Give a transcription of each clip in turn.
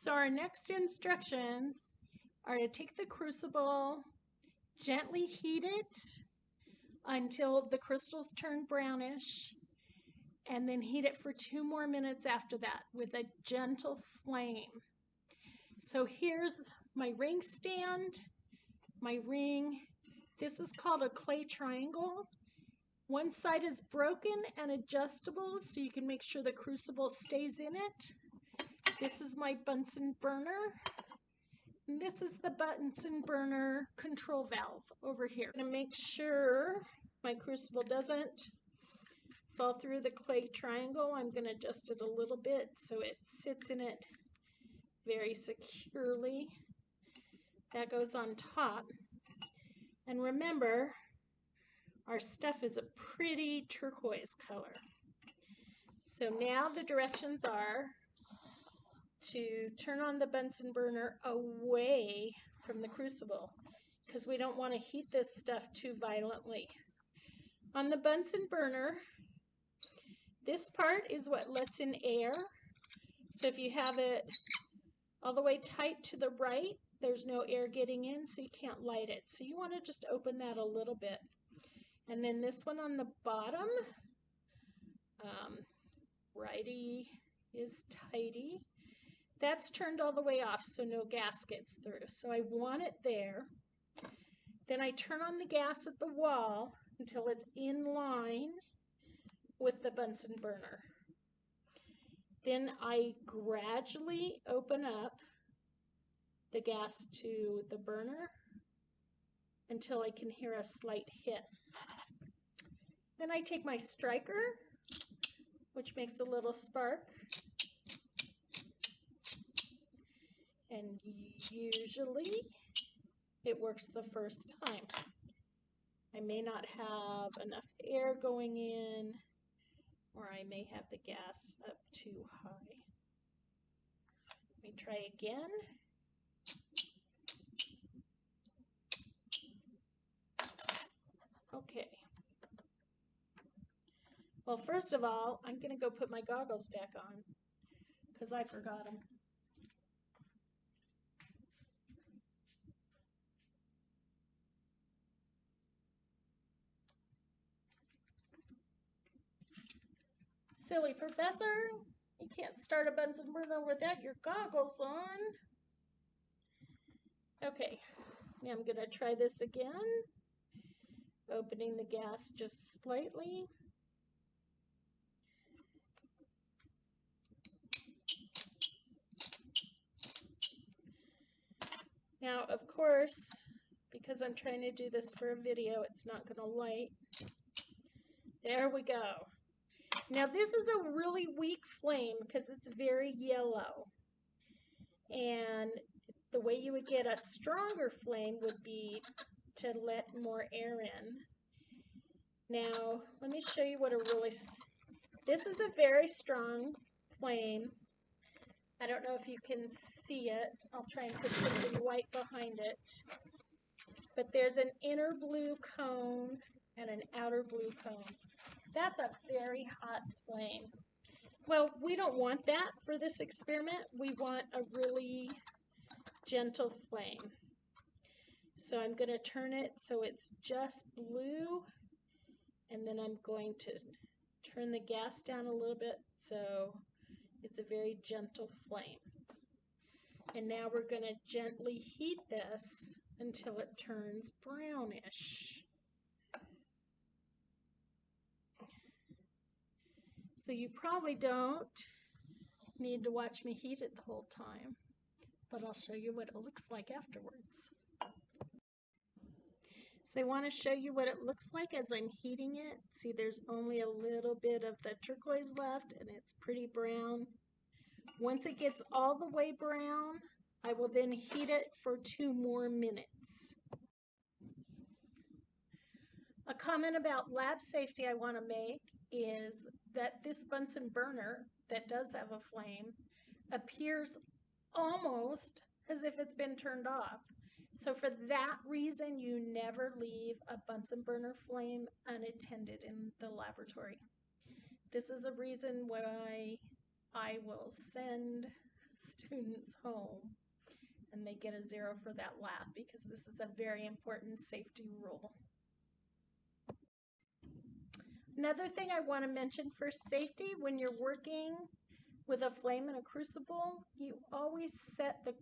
So our next instructions are to take the crucible, gently heat it until the crystals turn brownish, and then heat it for 2 more minutes after that with a gentle flame. So here's my ring stand, my ring. This is called a clay triangle. One side is broken and adjustable so you can make sure the crucible stays in it. This is my Bunsen burner. And this is the Bunsen burner control valve over here. I'm going to make sure my crucible doesn't fall through the clay triangle. I'm going to adjust it a little bit so it sits in it very securely. That goes on top. And remember, our stuff is a pretty turquoise color. So now the directions are to turn on the Bunsen burner away from the crucible because we don't want to heat this stuff too violently. On the Bunsen burner, this part is what lets in air. So if you have it all the way tight to the right, there's no air getting in, so you can't light it. So you want to just open that a little bit. And then this one on the bottom, righty is tighty. That's turned all the way off so no gas gets through. So I want it there. Then I turn on the gas at the wall until it's in line with the Bunsen burner. Then I gradually open up the gas to the burner until I can hear a slight hiss. Then I take my striker, which makes a little spark, and usually it works the first time. I may not have enough air going in, or I may have the gas up too high. Let me try again. Okay. Well, first of all, I'm going to go put my goggles back on because I forgot them. Silly professor, you can't start a Bunsen burner without your goggles on. Okay, now I'm going to try this again. Opening the gas just slightly. Now, of course, because I'm trying to do this for a video, it's not going to light. There we go. Now, this is a really weak flame because it's very yellow. And the way you would get a stronger flame would be to let more air in. Now, let me show you what a really... This is a very strong flame. I don't know if you can see it. I'll try and put something white behind it. But there's an inner blue cone and an outer blue cone. That's a very hot flame. Well, we don't want that for this experiment. We want a really gentle flame. So I'm going to turn it so it's just blue, and then I'm going to turn the gas down a little bit so it's a very gentle flame. And now we're going to gently heat this until it turns brownish. So you probably don't need to watch me heat it the whole time, but I'll show you what it looks like afterwards. So I want to show you what it looks like as I'm heating it. See, there's only a little bit of the turquoise left, and it's pretty brown. Once it gets all the way brown, I will then heat it for 2 more minutes. A comment about lab safety I want to make is that this Bunsen burner that does have a flame appears almost as if it's been turned off. So for that reason, you never leave a Bunsen burner flame unattended in the laboratory. This is a reason why I will send students home, and they get a 0 for that lab because this is a very important safety rule. Another thing I want to mention for safety, when you're working with a flame in a crucible, you always set the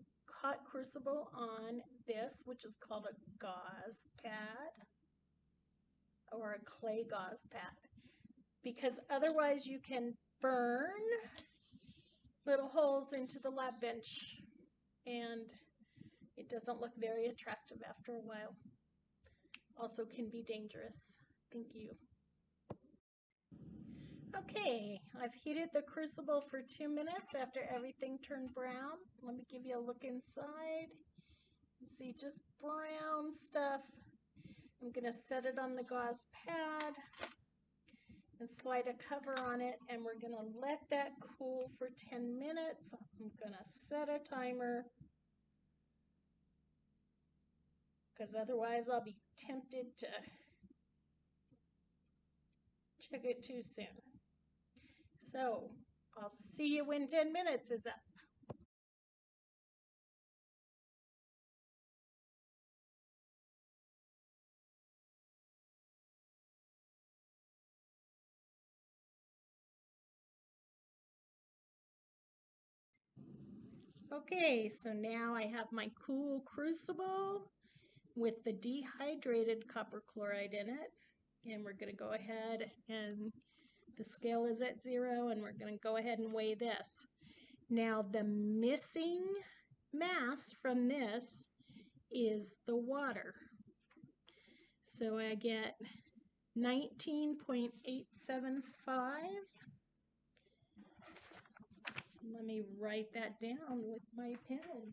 hot crucible on this, which is called a gauze pad or a clay gauze pad, because otherwise you can burn little holes into the lab bench and it doesn't look very attractive after a while. Also can be dangerous. Thank you. Okay, I've heated the crucible for 2 minutes after everything turned brown. Let me give you a look inside. See, just brown stuff. I'm going to set it on the gauze pad and slide a cover on it, and we're going to let that cool for 10 minutes. I'm going to set a timer because otherwise I'll be tempted to check it too soon. So I'll see you when 10 minutes is up. Okay, so now I have my cool crucible with the dehydrated copper chloride in it. And we're going to go ahead, and the scale is at 0, and we're going to go ahead and weigh this. Now the missing mass from this is the water. So I get 19.875. Let me write that down with my pen.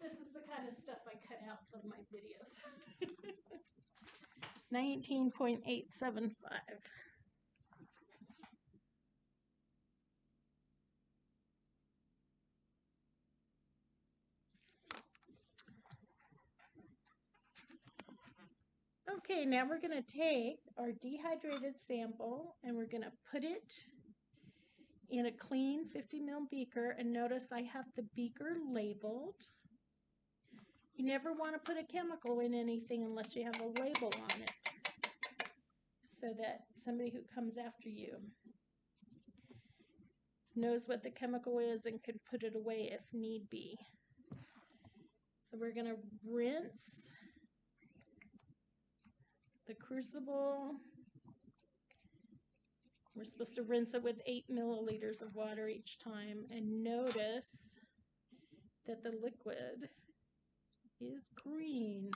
This is the kind of stuff I cut out from my videos. 19.875. Okay, now we're going to take our dehydrated sample and we're going to put it in a clean 50 ml beaker, and notice I have the beaker labeled. You never want to put a chemical in anything unless you have a label on it, so that somebody who comes after you knows what the chemical is and can put it away if need be. So we're going to rinse the crucible. We're supposed to rinse it with 8 milliliters of water each time, and notice that the liquid is green.